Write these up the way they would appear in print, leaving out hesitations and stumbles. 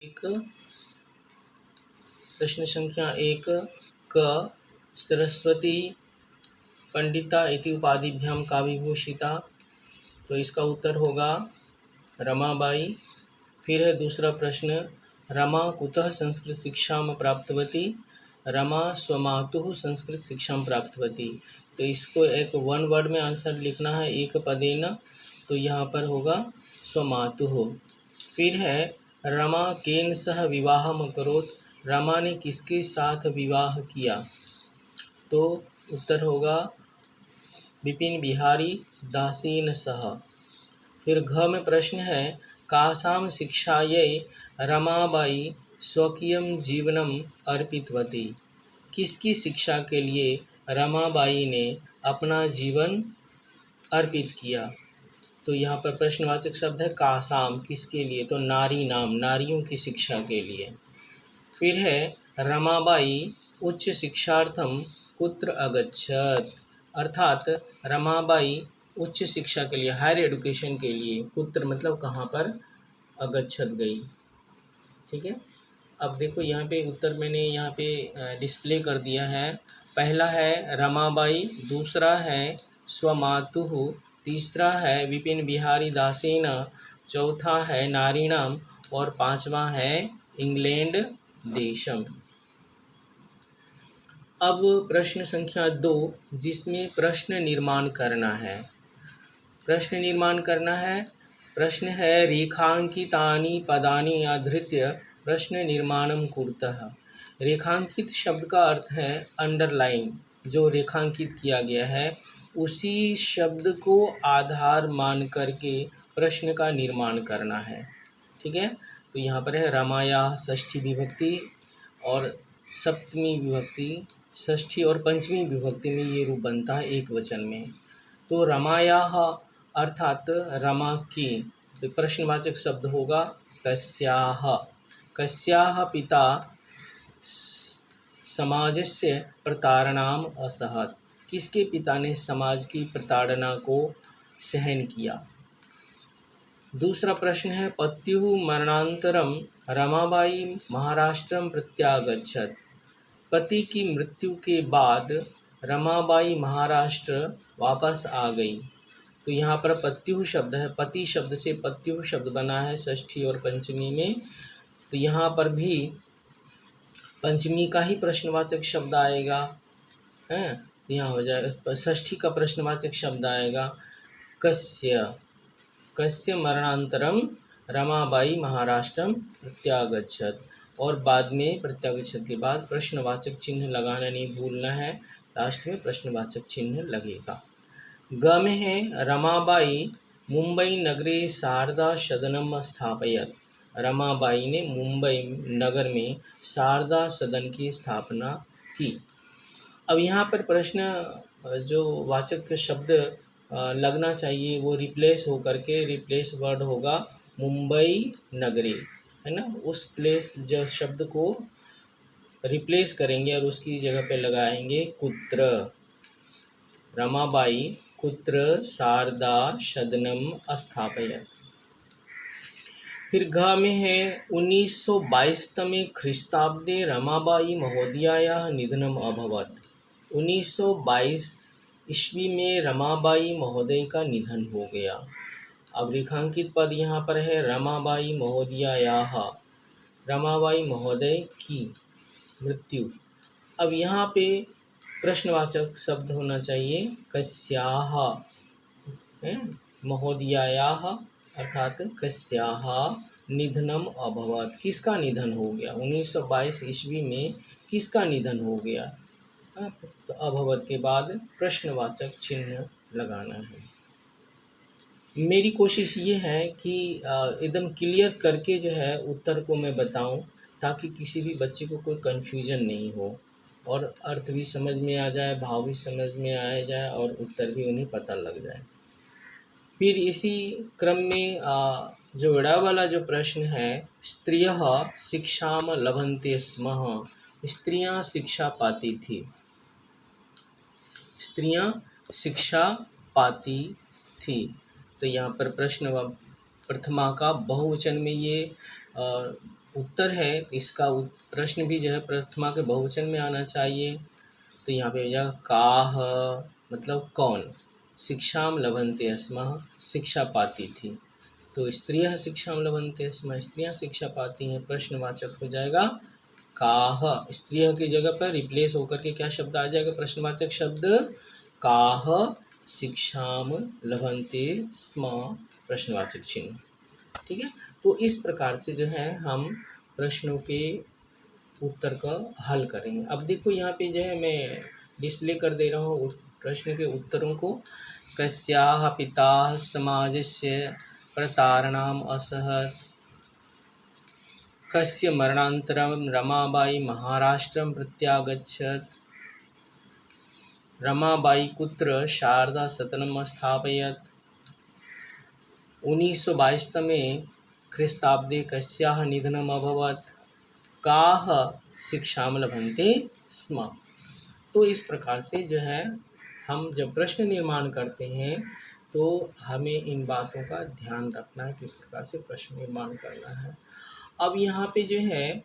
एक प्रश्न संख्या 1 क सरस्वती पंडिता इति उपाधिभ्याम का विभूषिता। तो इसका उत्तर होगा रमाबाई। फिर है दूसरा प्रश्न, रमा कुतः संस्कृत शिक्षा प्राप्तवती। रमा स्वमातुः संस्कृत शिक्षा प्राप्तवती। तो इसको एक वन वर्ड में आंसर लिखना है, एक पदेन। तो यहाँ पर होगा स्वमातुः। फिर है रमा केन सह विवाहम अकरोत्। रमा ने किसके साथ विवाह किया। तो उत्तर होगा विपिन बिहारी दासेन सह। फिर घ में प्रश्न है, कासाम शिक्षायै रमाबाई स्वकीयं जीवनम अर्पितवती। किसकी शिक्षा के लिए रमाबाई ने अपना जीवन अर्पित किया। तो यहाँ पर प्रश्नवाचक शब्द है कासाम, किसके लिए, तो नारी नाम, नारियों की शिक्षा के लिए। फिर है रमाबाई उच्च शिक्षार्थम कुत्र अगच्छत। अर्थात रमाबाई उच्च शिक्षा के लिए, हायर एजुकेशन के लिए, कुत्र मतलब कहाँ पर, अगच्छत गई। ठीक है। अब देखो यहाँ पे उत्तर मैंने यहाँ पे डिस्प्ले कर दिया है। पहला है रमाबाई, दूसरा है स्वमातुः, तीसरा है विपिन बिहारी दासेन, चौथा है नारीणाम और पांचवा है इंग्लैंड देशम। अब प्रश्न संख्या 2 जिसमें प्रश्न निर्माण करना है। प्रश्न निर्माण करना है। प्रश्न है रेखांकितानि पदानि आधृत्य प्रश्न निर्माणम कुरुतः। रेखांकित शब्द का अर्थ है अंडरलाइन, जो रेखांकित किया गया है उसी शब्द को आधार मान करके प्रश्न का निर्माण करना है। ठीक है। तो यहाँ पर है रमाया षष्ठी विभक्ति और सप्तमी विभक्ति, षष्ठी और पंचमी विभक्ति में ये रूप बनता है एक वचन में। तो रमाया अर्थात रमा की, तो प्रश्नवाचक शब्द होगा कस्याः। कस्याः पिता समाजस्य प्रताड़नाम असहत। किसके पिता ने समाज की प्रताड़ना को सहन किया। दूसरा प्रश्न है पत्युः मरणांतरम रमाबाई महाराष्ट्रम प्रत्यागच्छत। पति की मृत्यु के बाद रमाबाई महाराष्ट्र वापस आ गई। तो यहाँ पर पत्युः शब्द है, पति शब्द से पत्युः शब्द बना है षष्ठी और पंचमी में। तो यहाँ पर भी पंचमी का ही प्रश्नवाचक शब्द आएगा है। तो यहाँ हो जाएगा षष्ठी का प्रश्नवाचक शब्द आएगा कस्य। कस्य मरणांतरम रमाबाई महाराष्ट्रम प्रत्यागच्छत। और बाद में प्रत्यागच्छत के बाद प्रश्नवाचक चिन्ह लगाना नहीं भूलना है, लास्ट में प्रश्नवाचक चिन्ह लगेगा। ग में है रमाबाई मुंबई नगरे शारदा सदनम स्थापयत। रमाबाई ने मुंबई नगर में शारदा सदन की स्थापना की। अब यहाँ पर प्रश्न जो वाचक शब्द लगना चाहिए वो रिप्लेस हो करके, रिप्लेस वर्ड होगा मुंबई नगरी, है ना। उस प्लेस जो शब्द को रिप्लेस करेंगे और उसकी जगह पे लगाएंगे कुत्र। रमाबाई कुत्र शारदा सदनम स्थापयत। फिर घ में है 1922 ख्रीस्ताब्दे रमाबाई महोदयायाः निधनम अभवत। 1922 ईस्वी में रमाबाई महोदय का निधन हो गया। अब रेखांकित पद यहाँ पर है रमाबाई महोदयायाः, रमाबाई महोदय की मृत्यु। अब यहाँ पे प्रश्नवाचक शब्द होना चाहिए कस्याः, महोदयायाः अर्थात कस्याः निधनम अभवत। किसका निधन हो गया, 1922 ईस्वी में किसका निधन हो गया। तो अभवत के बाद प्रश्नवाचक चिन्ह लगाना है। मेरी कोशिश ये है कि एकदम क्लियर करके जो है उत्तर को मैं बताऊं, ताकि किसी भी बच्चे को कोई कन्फ्यूजन नहीं हो और अर्थ भी समझ में आ जाए, भाव भी समझ में आ जाए और उत्तर भी उन्हें पता लग जाए। फिर इसी क्रम में जो बड़ा वाला जो प्रश्न है, स्त्रियः शिक्षाम लभन्ते स्म। स्त्रियां शिक्षा पाती थी, स्त्रियां शिक्षा पाती थी। तो यहाँ पर प्रश्न प्रथमा का बहुवचन में ये उत्तर है इसका प्रश्न भी जो है प्रथमा के बहुवचन में आना चाहिए। तो यहाँ पे हो जाएगा काह, मतलब कौन, शिक्षाम लभन्ते स्म, शिक्षा पाती थी। तो स्त्रियः शिक्षाम लभन्ते स्म, स्त्रियाँ शिक्षा पाती हैं, प्रश्नवाचक हो जाएगा काह। स्त्रियः की जगह पर रिप्लेस होकर के क्या शब्द आ जाएगा, प्रश्नवाचक शब्द काह शिक्षाम लभन्ते स्म, प्रश्नवाचक चिन्ह। ठीक है, तो इस प्रकार से जो है हम प्रश्नों के उत्तर का हल करेंगे। अब देखो यहाँ पे जो है मैं डिस्प्ले कर दे रहा हूँ प्रश्न के उत्तरों को। कस्याः पिता समाजस्य प्रतारणाम् असहत्, कस्य मरणानन्तरं रमाबाई महाराष्ट्रं प्रत्यागच्छत्, रमाबाई कुत्र शारदा सदनम् स्थापयत्, 1922 ख्रीस्ताब्दे कस्याः निधनम् अभवत्, काः शिक्षाम लभन्ते स्म। तो इस प्रकार से जो है हम जब प्रश्न निर्माण करते हैं तो हमें इन बातों का ध्यान रखना है, किस प्रकार से प्रश्न निर्माण करना है। अब यहाँ पे जो है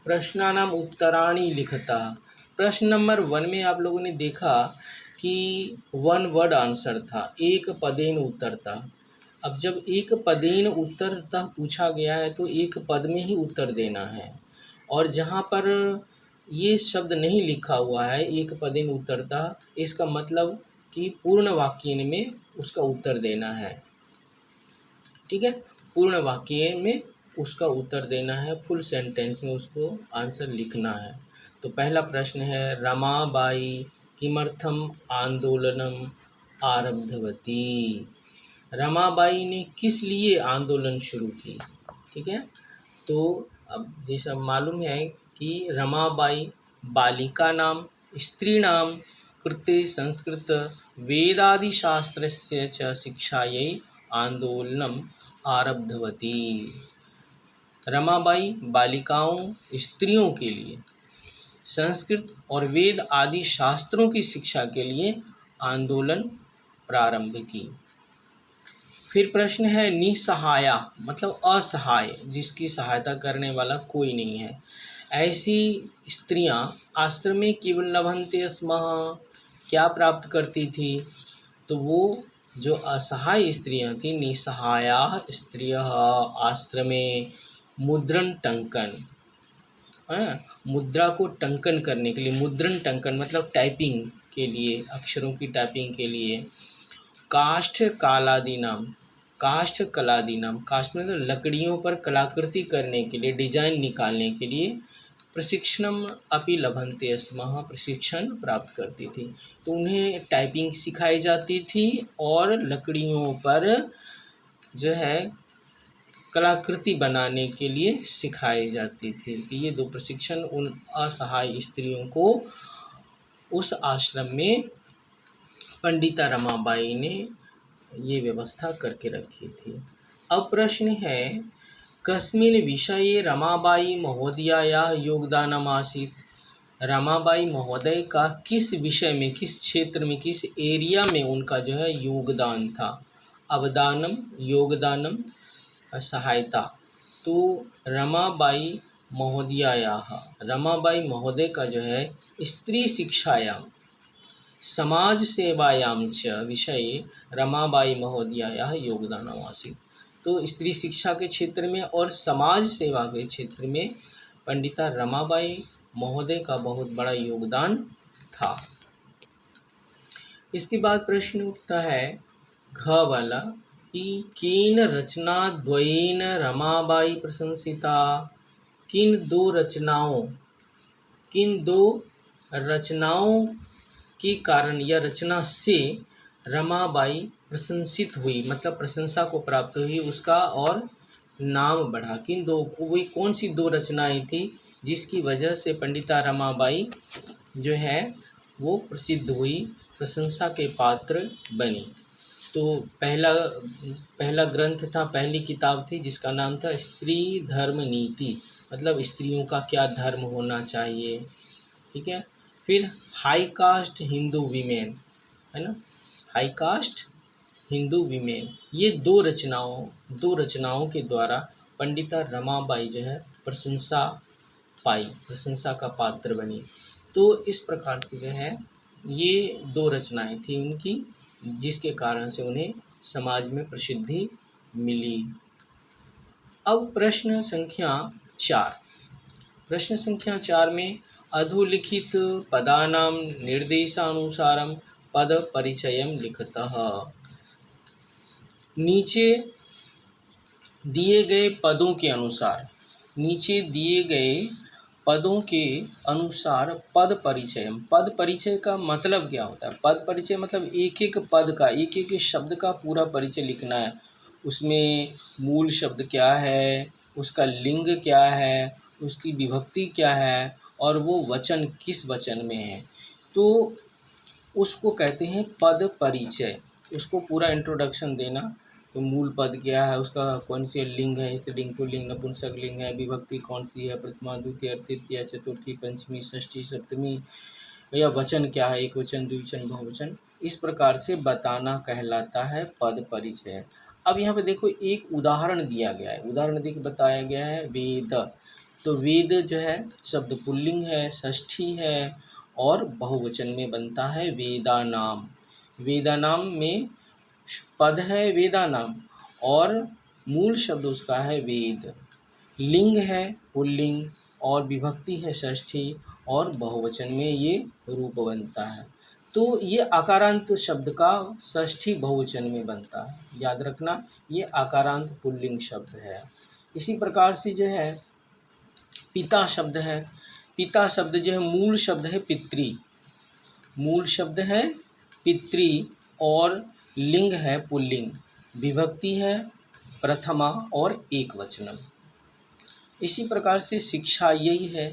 प्रश्नानाम उत्तराणि लिखता, प्रश्न नंबर 1 में आप लोगों ने देखा कि 1 वर्ड आंसर था, एक पदेन उत्तर था। अब जब एक पदेन उत्तरतः पूछा गया है तो एक पद में ही उत्तर देना है, और जहाँ पर ये शब्द नहीं लिखा हुआ है एक पदेन उत्तरतः, इसका मतलब कि पूर्ण वाक्य में उसका उत्तर देना है। ठीक है, पूर्ण वाक्य में उसका उत्तर देना है, फुल सेंटेंस में उसको आंसर लिखना है। तो पहला प्रश्न है रमाबाई किमर्थम आंदोलनम आरब्धवती, रमाबाई ने किस लिए आंदोलन शुरू की। ठीक है, तो अब जैसा मालूम है कि रमाबाई बालिका नाम स्त्री नाम कृते संस्कृत वेदादि शास्त्रस्य च शिक्षायै आंदोलनम आरब्धवती। रमाबाई बालिकाओं स्त्रियों के लिए संस्कृत और वेद आदि शास्त्रों की शिक्षा के लिए आंदोलन प्रारंभ की। फिर प्रश्न है निसहाया, मतलब असहाय, जिसकी सहायता करने वाला कोई नहीं है, ऐसी स्त्रियां आश्रमे किं लभन्ते स्म, क्या प्राप्त करती थी। तो वो जो असहाय स्त्रियां थी, निसहाया स्त्रियः आश्रमे मुद्रण टंकन, मुद्रा को टंकन करने के लिए, मुद्रण टंकन मतलब टाइपिंग के लिए, अक्षरों की टाइपिंग के लिए, काष्ठ कालादि नाम, काष्ठ कलादि नाम, काष्ठ मतलब लकड़ियों पर कलाकृति करने के लिए, डिजाइन निकालने के लिए प्रशिक्षणम अपि लभन्ते स्म, प्रशिक्षण प्राप्त करती थी। तो उन्हें टाइपिंग सिखाई जाती थी और लकड़ियों पर जो है कलाकृति बनाने के लिए सिखाई जाती थी। तो ये 2 प्रशिक्षण उन असहाय स्त्रियों को उस आश्रम में पंडिता रमाबाई ने ये व्यवस्था करके रखी थी। अब प्रश्न है कस्मिन् विषये रमाबाई महोदयायाः योगदानम् आसीत्, रमाबाई महोदय का किस विषय में, किस क्षेत्र में, किस एरिया में उनका जो है योगदान था। अवदानम, योगदानम, सहायता। तो रमाबाई महोदयायाः, रमाबाई महोदय का जो है स्त्री शिक्षायां समाज सेवायां च विषये रमाबाई महोदयायाः योगदानम् आसीत्। तो स्त्री शिक्षा के क्षेत्र में और समाज सेवा के क्षेत्र में पंडिता रमाबाई महोदय का बहुत बड़ा योगदान था। इसके बाद प्रश्न उठता है घ वाला कि किन रचना द्वयेन रमाबाई प्रशंसिता, किन दो रचनाओं के कारण या रचना से रमाबाई प्रशंसित हुई, मतलब प्रशंसा को प्राप्त हुई उसका और नाम बढ़ा। किन दो, वही कौन सी 2 रचनाएं थी जिसकी वजह से पंडिता रमाबाई जो है वो प्रसिद्ध हुई, प्रशंसा के पात्र बनी। तो पहला ग्रंथ था, पहली किताब थी जिसका नाम था स्त्री धर्म नीति, मतलब स्त्रियों का क्या धर्म होना चाहिए। ठीक है, फिर हाई कास्ट हिंदू वीमेन, है ना, हाई कास्ट हिंदू वीमेन, ये 2 रचनाओं के द्वारा पंडिता रमाबाई जो है प्रशंसा पाई, प्रशंसा का पात्र बनी। तो इस प्रकार से जो है ये 2 रचनाएं थी उनकी, जिसके कारण से उन्हें समाज में प्रसिद्धि मिली। अब प्रश्न संख्या 4। प्रश्न संख्या 4 में अधोलिखित पदानां निर्देशानुसारं पद परिचयं लिखतः। नीचे दिए गए पदों के अनुसार, नीचे दिए गए पदों के अनुसार पद परिचय। पद परिचय का मतलब क्या होता है? पद परिचय मतलब एक एक पद का, एक एक शब्द का पूरा परिचय लिखना है। उसमें मूल शब्द क्या है, उसका लिंग क्या है, उसकी विभक्ति क्या है और वो वचन किस वचन में है, तो उसको कहते हैं पद परिचय। उसको पूरा इंट्रोडक्शन देना, तो मूल पद क्या है, उसका कौन सी लिंग है, स्त्रीलिंग पुल्लिंग नपुंसक लिंग है, विभक्ति कौन सी है, प्रथमा द्वितीय तृतीय चतुर्थी पंचमी षष्ठी सप्तमी, या वचन क्या है, एक वचन द्विवचन बहुवचन, इस प्रकार से बताना कहलाता है पद परिचय। अब यहाँ पे देखो एक उदाहरण दिया गया है, उदाहरण देकर बताया गया है वेद। तो वेद जो है शब्द पुल्लिंग है, षष्ठी है और बहुवचन में बनता है वेदानाम। वेदानाम में पद है वेदानाम और मूल शब्द उसका है वेद। लिंग है पुल्लिंग और विभक्ति है षष्ठी और बहुवचन में ये रूप बनता है। तो ये आकारांत शब्द का षष्ठी बहुवचन में बनता है, याद रखना ये आकारांत पुल्लिंग शब्द है। इसी प्रकार से जो है पिता शब्द है, पिता शब्द जो है मूल शब्द है पितृ, मूल शब्द है पितृ और लिंग है पुल्लिंग, विभक्ति है प्रथमा और एक वचनम। इसी प्रकार से शिक्षा यही है,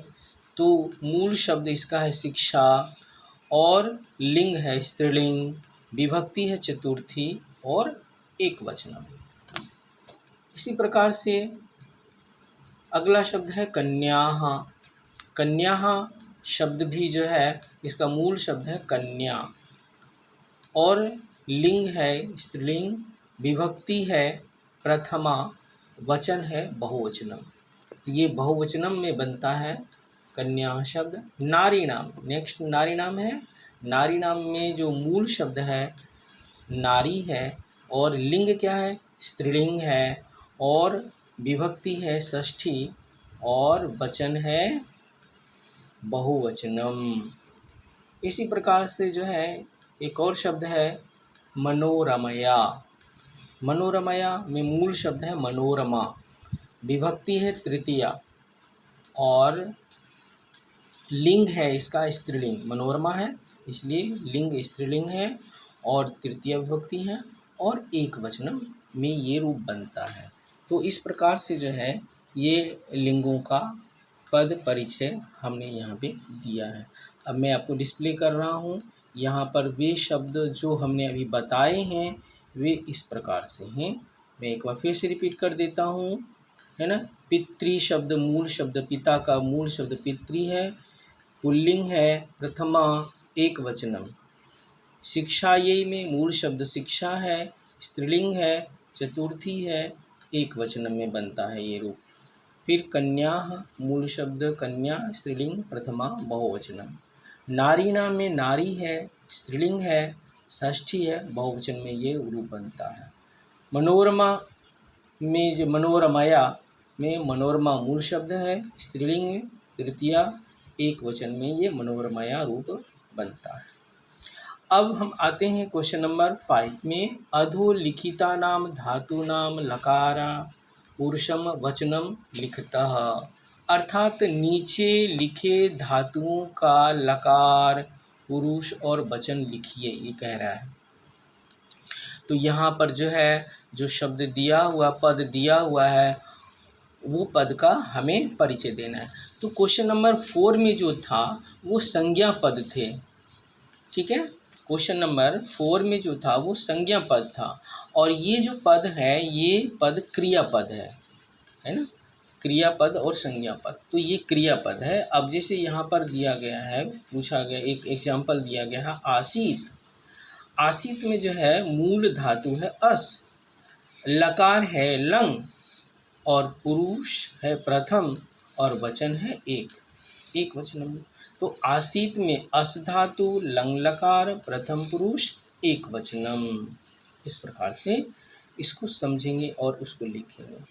तो मूल शब्द इसका है शिक्षा और लिंग है स्त्रीलिंग, विभक्ति है चतुर्थी और एक वचनम। इसी प्रकार से अगला शब्द है कन्याः। कन्याः शब्द भी जो है इसका मूल शब्द है कन्या और लिंग है स्त्रीलिंग, विभक्ति है प्रथमा, वचन है बहुवचनम। तो ये बहुवचनम में बनता है कन्या शब्द। नारी नाम, नेक्स्ट नारी नाम है। नारी नाम में जो मूल शब्द है नारी है और लिंग क्या है स्त्रीलिंग है और विभक्ति है षष्ठी और वचन है बहुवचनम। इसी प्रकार से जो है एक और शब्द है मनोरमया। मनोरमया में मूल शब्द है मनोरमा, विभक्ति है तृतीया और लिंग है इसका स्त्रीलिंग। मनोरमा है इसलिए लिंग स्त्रीलिंग है और तृतीया विभक्ति है और एक वचनम में ये रूप बनता है। तो इस प्रकार से जो है ये लिंगों का पद परिचय हमने यहाँ पे दिया है। अब मैं आपको डिस्प्ले कर रहा हूँ, यहाँ पर वे शब्द जो हमने अभी बताए हैं वे इस प्रकार से हैं। मैं एक बार फिर से रिपीट कर देता हूँ, है ना। पितृ शब्द मूल शब्द, पिता का मूल शब्द पितृ है, पुल्लिंग है प्रथमा एक वचनम। शिक्षायै में मूल शब्द शिक्षा है, स्त्रीलिंग है, चतुर्थी है, एक वचनम में बनता है ये रूप। फिर कन्याः मूल शब्द कन्या, स्त्रीलिंग प्रथमा बहुवचनम। नारी नाम में नारी है, स्त्रीलिंग है, षष्ठी है, बहुवचन में ये रूप बनता है। मनोरमा में जो मनोरमया में मनोरमा मूल शब्द है, स्त्रीलिंग में तृतीया, एक वचन में ये मनोरमया रूप बनता है। अब हम आते हैं क्वेश्चन नंबर 5 में। अधोलिखितानां धातूनां लकारा पुरुषम वचनम लिखतः। अर्थात नीचे लिखे धातुओं का लकार पुरुष और वचन लिखिए, ये कह रहा है। तो यहाँ पर जो है जो शब्द दिया हुआ पद दिया हुआ है वो पद का हमें परिचय देना है। तो क्वेश्चन नंबर 4 में जो था वो संज्ञा पद थे, ठीक है। क्वेश्चन नंबर 4 में जो था वो संज्ञा पद था और ये जो पद है ये पद क्रियापद है ना, क्रियापद और संज्ञा पद। तो ये क्रियापद है। अब जैसे यहाँ पर दिया गया है, पूछा गया एक एग्जाम्पल दिया गया है आसीत। आसीत में जो है मूल धातु है अस, लकार है लंग और पुरुष है प्रथम और वचन है एक, एक वचनम। तो आसीत में अस धातु लंग लकार प्रथम पुरुष एक वचनम। इस प्रकार से इसको समझेंगे और उसको लिखेंगे।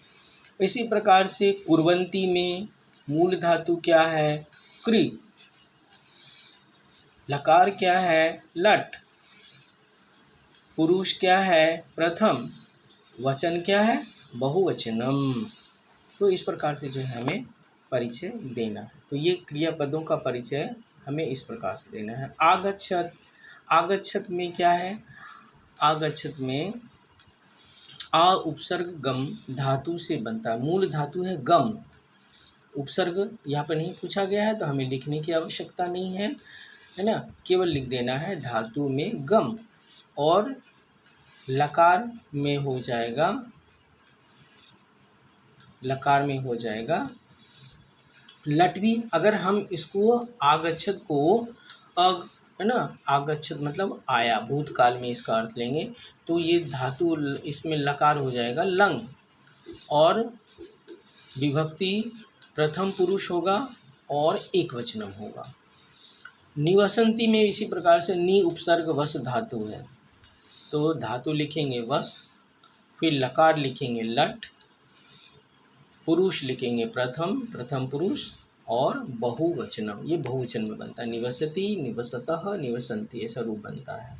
इसी प्रकार से कुर्वंती में मूल धातु क्या है? क्री, लकार क्या है? लट, पुरुष क्या है? प्रथम, वचन क्या है? बहुवचनम। तो इस प्रकार से जो है हमें परिचय देना है। तो ये क्रियापदों का परिचय हमें इस प्रकार से देना है। आगच्छत, आगच्छत में क्या है? आगच्छत में आ उपसर्ग गम धातु से बनता है। मूल धातु है गम, उपसर्ग यहाँ पर नहीं पूछा गया है तो हमें लिखने की आवश्यकता नहीं है, है ना। केवल लिख देना है धातु में गम, और लकार में हो जाएगा, लकार में हो जाएगा लट भी। अगर हम इसको आगच्छत को अग, है ना, आगच्छत मतलब आया, भूतकाल में इसका अर्थ लेंगे तो ये धातु इसमें लकार हो जाएगा लंग, और विभक्ति प्रथम पुरुष होगा और एक वचनम होगा। निवसंती में इसी प्रकार से नी उपसर्ग वस धातु है, तो धातु लिखेंगे वस, फिर लकार लिखेंगे लट, पुरुष लिखेंगे प्रथम, प्रथम पुरुष, और बहुवचनम, ये बहुवचन में बनता है। निवसति, निवसतः, निवसंती, ऐसा रूप बनता है।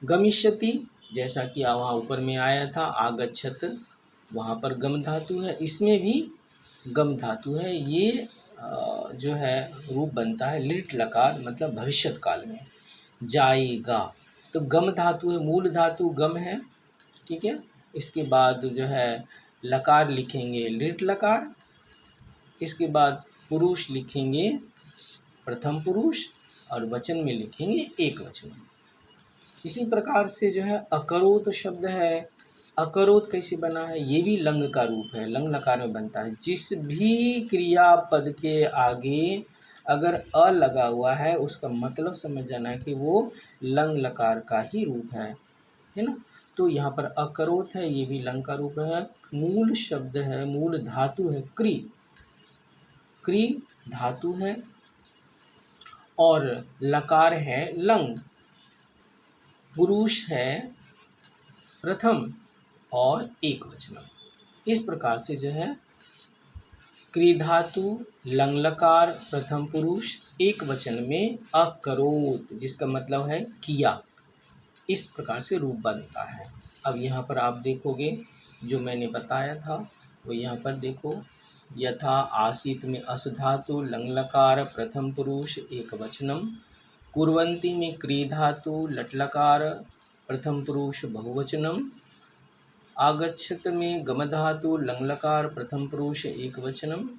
गमिष्यति, जैसा कि वहाँ ऊपर में आया था आगच्छत, वहाँ पर गम धातु है, इसमें भी गम धातु है। ये जो है रूप बनता है लिट लकार, मतलब भविष्यत काल में। जाएगा, तो गम धातु है, मूल धातु गम है, ठीक है। इसके बाद जो है लकार लिखेंगे लिट लकार, इसके बाद पुरुष लिखेंगे प्रथम पुरुष, और वचन में लिखेंगे एक वचन। इसी प्रकार से जो है अकरोत शब्द है, अकरोत कैसे बना है? ये भी लंग का रूप है, लंग लकार में बनता है। जिस भी क्रियापद के आगे अगर अ लगा हुआ है उसका मतलब समझ जाना है कि वो लंग लकार का ही रूप है ना। तो यहाँ पर अकरोत है, ये भी लंग का रूप है। मूल शब्द है, मूल धातु है क्री, क्री धातु है, और लकार है लंग, पुरुष है प्रथम और एक वचनम। इस प्रकार से जो है क्री धातु लंग लकार प्रथम पुरुष एक वचन में अकरोत, जिसका मतलब है किया, इस प्रकार से रूप बनता है। अब यहाँ पर आप देखोगे जो मैंने बताया था वो यहाँ पर देखो, यथा आसीत में अस धातु लंग लकार प्रथम पुरुष एक वचनम, कुर्वंती में क्री धातु लट लकार प्रथम पुरुष बहुवचनम, आगच्छत में गम धातु लंग लकार प्रथम पुरुष एक वचनम,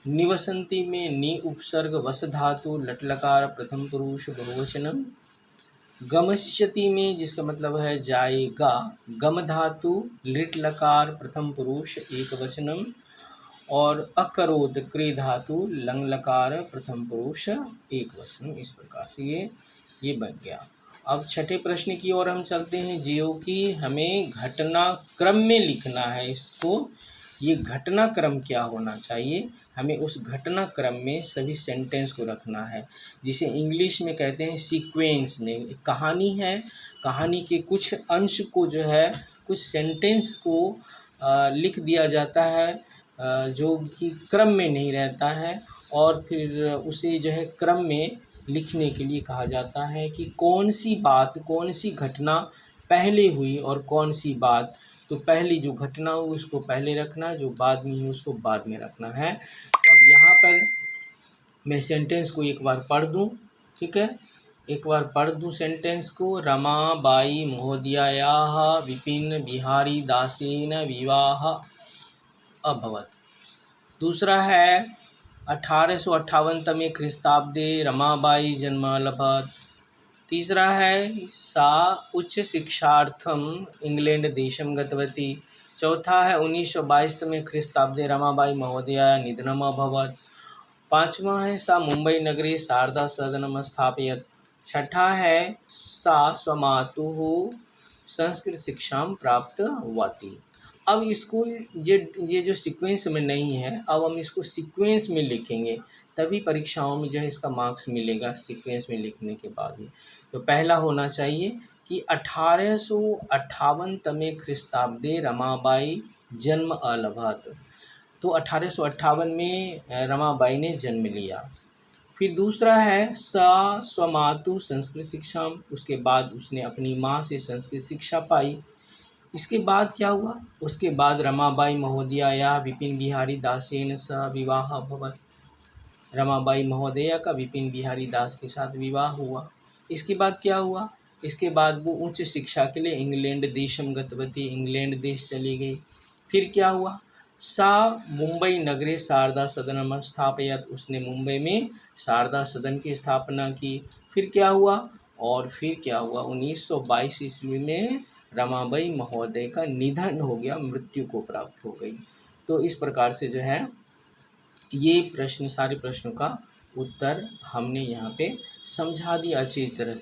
निवसंती में नी उपसर्ग वस धातु लट लकार प्रथम पुरुष बहुवचनम, गमष्यति में जिसका मतलब है जाएगा, गम धातु लिट लकार प्रथम पुरुष एक वचनम, और अकरोत क्री धातु लंग लकार प्रथम पुरुष एक वचनम। इस प्रकार से ये बन गया। अब छठे प्रश्न की ओर हम चलते हैं, जो कि हमें घटना क्रम में लिखना है इसको। ये घटना क्रम क्या होना चाहिए, हमें उस घटना क्रम में सभी सेंटेंस को रखना है, जिसे इंग्लिश में कहते हैं सीक्वेंस में। कहानी है, कहानी के कुछ अंश को जो है कुछ सेंटेंस को लिख दिया जाता है जो कि क्रम में नहीं रहता है, और फिर उसे जो है क्रम में लिखने के लिए कहा जाता है कि कौन सी बात, कौन सी घटना पहले हुई और कौन सी बात, तो पहली जो घटना हो उसको पहले रखना, जो बाद में हुई उसको बाद में रखना है। अब यहाँ पर मैं सेंटेंस को एक बार पढ़ दूँ, ठीक है, एक बार पढ़ दूँ सेंटेंस को। रमाबाई महोदयायाः विपिन बिहारी दासेन विवाह अभवत्। दूसरा है 1858 तमे ख्रीस्ताब्दे रमाबाई जन्म लभत। तीसरा है सा उच्च शिक्षार्थम इंग्लैंड देशम गतवती। चौथा है 1922 तमे ख्रीस्ताब्दे रमाबाई महोदया निधनम अभवत्। पाँचवा है सा मुंबई नगरे शारदा सदनम स्थापयत्। छठा है सा स्वमातुः संस्कृत शिक्षां प्राप्तवती। अब इसको ये जो सीक्वेंस में नहीं है, अब हम इसको सीक्वेंस में लिखेंगे, तभी परीक्षाओं में जो है इसका मार्क्स मिलेगा सीक्वेंस में लिखने के बाद ही। तो पहला होना चाहिए कि 1858 तमे ख्रीस्ताब्दे रमाबाई जन्म अलभत। तो 1858 में रमाबाई ने जन्म लिया। फिर दूसरा है सा स्वमातु संस्कृत शिक्षा, उसके बाद उसने अपनी माँ से संस्कृत शिक्षा पाई। इसके बाद क्या हुआ, उसके बाद रमाबाई महोदया विपिन बिहारी दासेन सह विवाह अभवत्। रमाबाई महोदया का विपिन बिहारी दास के साथ विवाह हुआ। इसके बाद क्या हुआ, इसके बाद वो उच्च शिक्षा के लिए इंग्लैंड देशम गतवती, इंग्लैंड देश चली गई। फिर क्या हुआ, सा मुंबई नगरे शारदा सदनम स्थापयत, उसने मुंबई में शारदा सदन की स्थापना की। फिर क्या हुआ, और फिर क्या हुआ, 1922 ईस्वी में रमाबाई महोदय का निधन हो गया, मृत्यु को प्राप्त हो गई। तो इस प्रकार से जो है ये प्रश्न, सारे प्रश्नों का उत्तर हमने यहाँ पे समझा दिया अच्छी तरह